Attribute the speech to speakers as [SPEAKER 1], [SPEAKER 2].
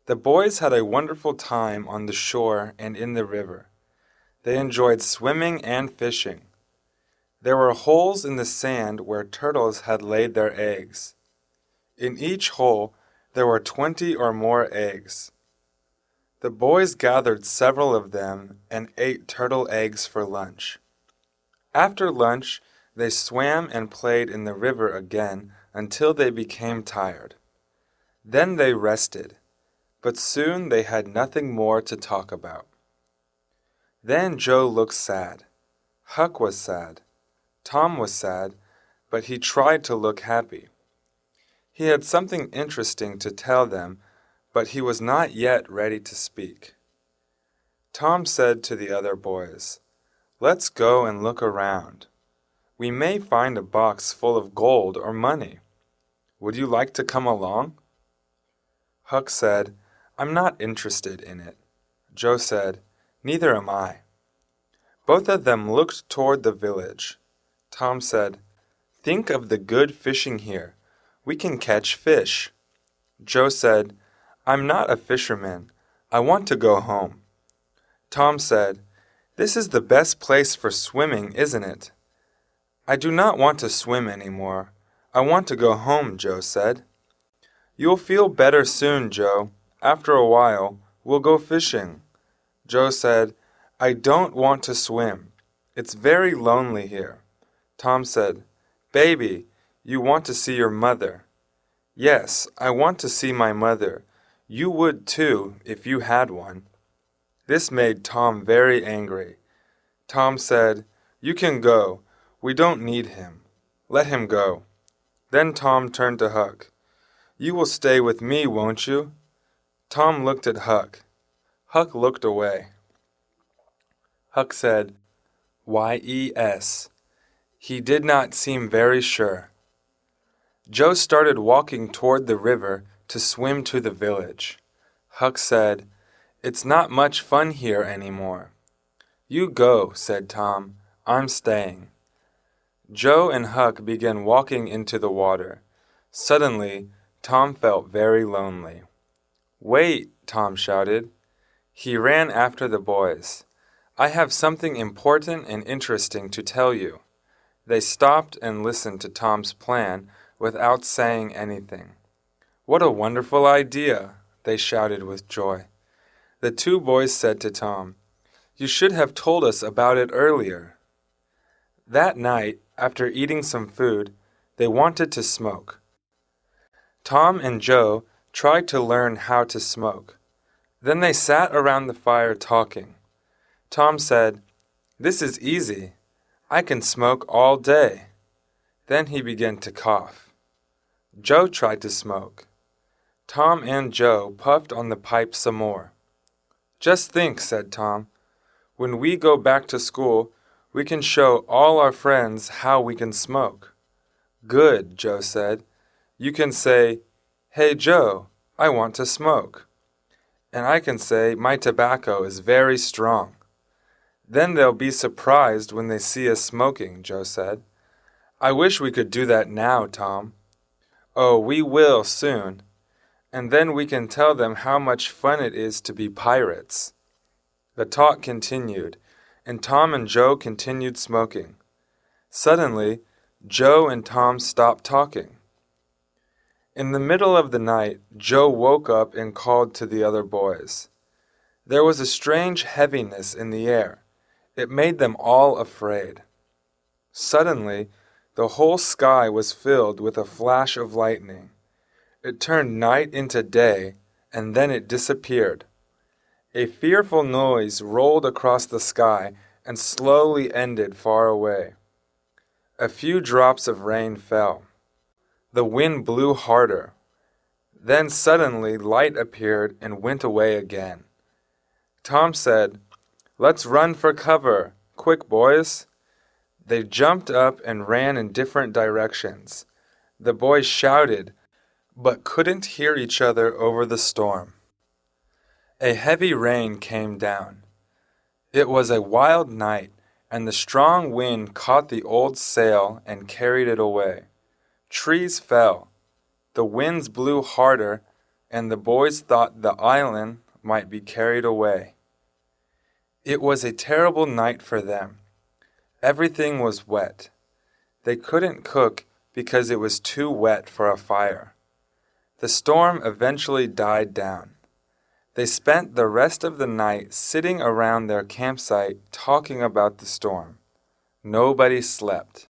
[SPEAKER 1] The boys had a wonderful time on the shore and in the river. They enjoyed swimming and fishing. There were holes in the sand where turtles had laid their eggs. In each hole there were 20 or more eggs. The boys gathered several of them and ate turtle eggs for lunch. After lunch, they swam and played in the river again until they became tired. Then they rested, but soon they had nothing more to talk about. Then Joe looked sad. Huck was sad. Tom was sad, but he tried to look happy. He had something interesting to tell them, but he was not yet ready to speak. Tom said to the other boys, "Let's go and look around. We may find a box full of gold or money. Would you like to come along?" Huck said, "I'm not interested in it." Joe said, "Neither am I." Both of them looked toward the village. Tom said, "Think of the good fishing here. We can catch fish." Joe said, "I'm not a fisherman. I want to go home." Tom said, "This is the best place for swimming, isn't it?" "I do not want to swim anymore. I want to go home," Joe said. "You'll feel better soon, Joe. After a while, we'll go fishing." Joe said, "I don't want to swim. It's very lonely here." Tom said, "Baby, you want to see your mother." "Yes, I want to see my mother. You would too, if you had one." This made Tom very angry. Tom said, "You can go. We don't need him. Let him go." Then Tom turned to Huck. "You will stay with me, won't you?" Tom looked at Huck. Huck looked away. Huck said, "Yes." He did not seem very sure. Joe started walking toward the river to swim to the village. Huck said, "It's not much fun here anymore." "You go," said Tom. "I'm staying." Joe and Huck began walking into the water. Suddenly, Tom felt very lonely. "Wait!" Tom shouted. He ran after the boys. "I have something important and interesting to tell you." They stopped and listened to Tom's plan without saying anything. "What a wonderful idea!" they shouted with joy. The two boys said to Tom, "You should have told us about it earlier." That night, after eating some food, they wanted to smoke. Tom and Joe tried to learn how to smoke. Then they sat around the fire talking. Tom said, "This is easy. I can smoke all day." Then he began to cough. Joe tried to smoke. Tom and Joe puffed on the pipe some more. "Just think," said Tom. "When we go back to school, we can show all our friends how we can smoke." "Good," Joe said. "You can say, 'Hey Joe, I want to smoke.' And I can say my tobacco is very strong." "Then they'll be surprised when they see us smoking," Joe said. "I wish we could do that now, Tom." "Oh, we will soon. And then we can tell them how much fun it is to be pirates." The talk continued, and Tom and Joe continued smoking. Suddenly, Joe and Tom stopped talking. In the middle of the night, Joe woke up and called to the other boys. There was a strange heaviness in the air. It made them all afraid. Suddenly, the whole sky was filled with a flash of lightning. It turned night into day, and then it disappeared. A fearful noise rolled across the sky and slowly ended far away. A few drops of rain fell. The wind blew harder. Then suddenly light appeared and went away again. Tom said, "Let's run for cover. Quick, boys." They jumped up and ran in different directions. The boys shouted, but couldn't hear each other over the storm. A heavy rain came down. It was a wild night, and the strong wind caught the old sail and carried it away. Trees fell. The winds blew harder, and the boys thought the island might be carried away. It was a terrible night for them. Everything was wet. They couldn't cook because it was too wet for a fire. The storm eventually died down. They spent the rest of the night sitting around their campsite talking about the storm. Nobody slept.